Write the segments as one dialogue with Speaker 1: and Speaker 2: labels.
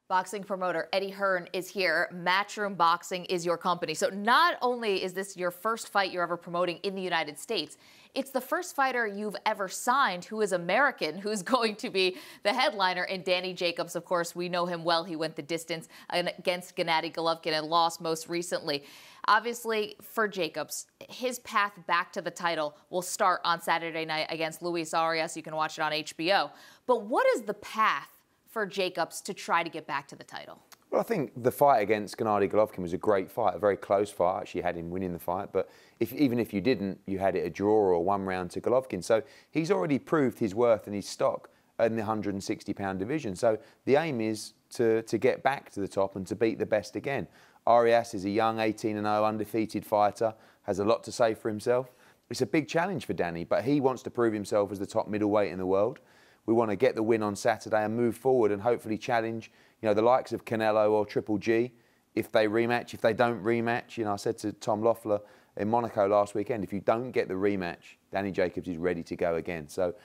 Speaker 1: Boxing promoter Eddie Hearn is here. Matchroom Boxing is your company. So not only is this your first fight you're ever promoting in the United States, it's the first fighter you've ever signed who is American, who's going to be the headliner. And Danny Jacobs, of course, we know him well. He went the distance against Gennady Golovkin and lost most recently. Obviously, for Jacobs, his path back to the title will start on Saturday night against Luis Arias. You can watch it on HBO. But what is the path for Jacobs to try to get back to the title?
Speaker 2: Well, I think the fight against Gennady Golovkin was a great fight, a very close fight. I actually had him winning the fight, but even if you didn't, you had it a draw or one round to Golovkin. So he's already proved his worth and his stock in the 160-pound division. So the aim is to get back to the top and to beat the best again. Arias is a young 18-0 undefeated fighter, has a lot to say for himself. It's a big challenge for Danny, but he wants to prove himself as the top middleweight in the world. We want to get the win on Saturday and move forward and hopefully challenge, the likes of Canelo or Triple G if they rematch. If they don't rematch, I said to Tom Loeffler in Monaco last weekend, if you don't get the rematch, Danny Jacobs is ready to go again. So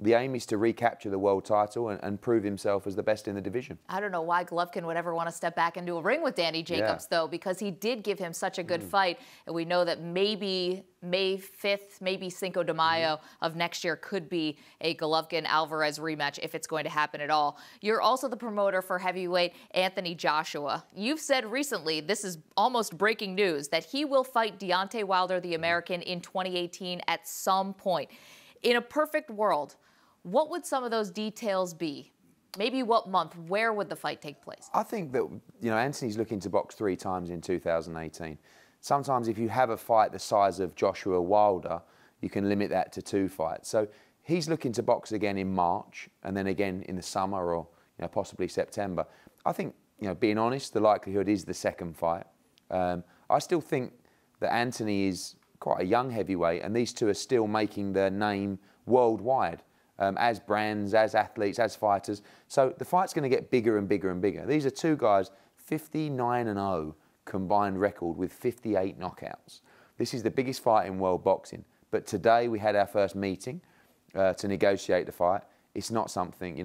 Speaker 2: the aim is to recapture the world title and prove himself as the best in the division.
Speaker 1: I don't know why Golovkin would ever want to step back into a ring with Danny Jacobs, though, because he did give him such a good fight. And we know that maybe May 5th, maybe Cinco de Mayo of next year could be a Golovkin-Alvarez rematch if it's going to happen at all. You're also the promoter for heavyweight Anthony Joshua. You've said recently, this is almost breaking news, that he will fight Deontay Wilder, the American, in 2018 at some point. In a perfect world, what would some of those details be? Maybe what month? Where would the fight take place?
Speaker 2: I think that, Anthony's looking to box 3 times in 2018. Sometimes if you have a fight the size of Joshua Wilder, you can limit that to 2 fights. So he's looking to box again in March and then again in the summer or possibly September. I think, being honest, the likelihood is the second fight. I still think that Anthony is quite a young heavyweight and these two are still making their name worldwide. As brands, as athletes, as fighters. So the fight's going to get bigger and bigger and bigger. These are 2 guys, 59-0 combined record with 58 knockouts. This is the biggest fight in world boxing. But today we had our first meeting to negotiate the fight. It's not something,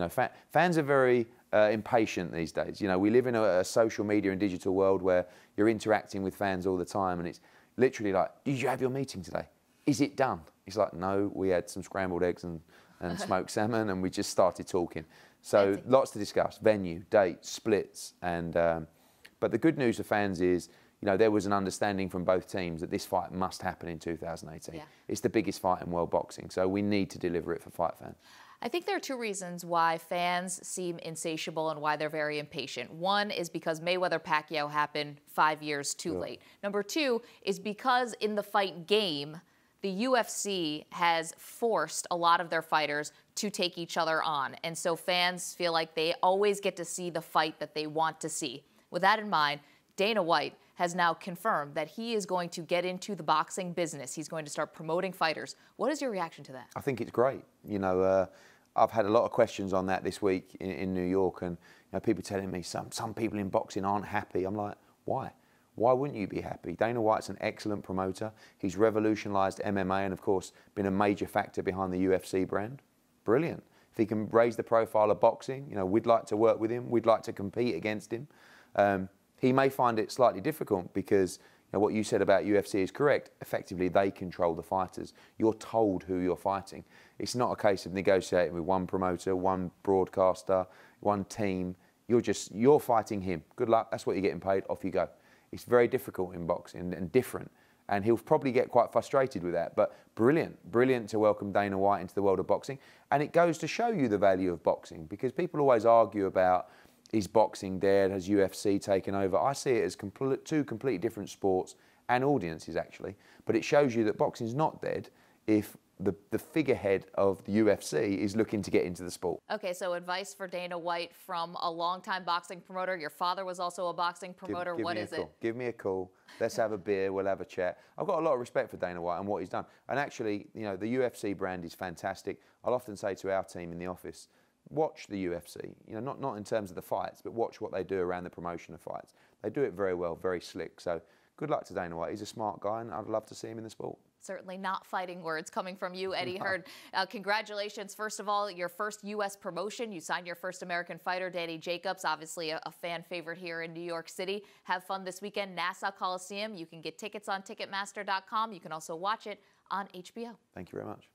Speaker 2: fans are very impatient these days. We live in a social media and digital world where you're interacting with fans all the time and it's literally like, did you have your meeting today? Is it done? It's like, no, we had some scrambled eggs and smoked salmon, and we just started talking. So lots to discuss: venue, dates, splits, and but the good news for fans is, there was an understanding from both teams that this fight must happen in 2018. Yeah. It's the biggest fight in world boxing, so we need to deliver it for fight fans.
Speaker 1: I think there are 2 reasons why fans seem insatiable and why they're very impatient. One is because Mayweather-Pacquiao happened 5 years too late. Number 2 is because in the fight game, the UFC has forced a lot of their fighters to take each other on. And so fans feel like they always get to see the fight that they want to see. With that in mind, Dana White has now confirmed that he is going to get into the boxing business. He's going to start promoting fighters. What is your reaction to that?
Speaker 2: I think it's great. I've had a lot of questions on that this week in New York, and people telling me some people in boxing aren't happy. I'm like, why? Why wouldn't you be happy? Dana White's an excellent promoter. He's revolutionised MMA and, of course, been a major factor behind the UFC brand. Brilliant. If he can raise the profile of boxing, we'd like to work with him. We'd like to compete against him. He may find it slightly difficult because what you said about UFC is correct. Effectively, they control the fighters. You're told who you're fighting. It's not a case of negotiating with one promoter, one broadcaster, one team. You're fighting him. Good luck. That's what you're getting paid. Off you go. It's very difficult in boxing and different. And he'll probably get quite frustrated with that. But brilliant to welcome Dana White into the world of boxing. And it goes to show you the value of boxing, because people always argue about, is boxing dead? Has UFC taken over? I see it as 2 completely different sports and audiences, actually. But it shows you that boxing's not dead if the figurehead of the UFC is looking to get into the sport.
Speaker 1: Okay, so advice for Dana White from a longtime boxing promoter. Your father was also a boxing promoter. What is it?
Speaker 2: Give me a call. Let's have a beer. We'll have a chat. I've got a lot of respect for Dana White and what he's done. And actually, the UFC brand is fantastic. I'll often say to our team in the office, watch the UFC. Not in terms of the fights, but watch what they do around the promotion of fights. They do it very well, very slick. So good luck to Dana White. He's a smart guy, and I'd love to see him in the sport.
Speaker 1: Certainly not fighting words coming from you, Eddie Hearn. Congratulations, first of all, your first U.S. promotion. You signed your first American fighter, Danny Jacobs, obviously a fan favorite here in New York City. Have fun this weekend, Nassau Coliseum. You can get tickets on Ticketmaster.com. You can also watch it on HBO.
Speaker 2: Thank you very much.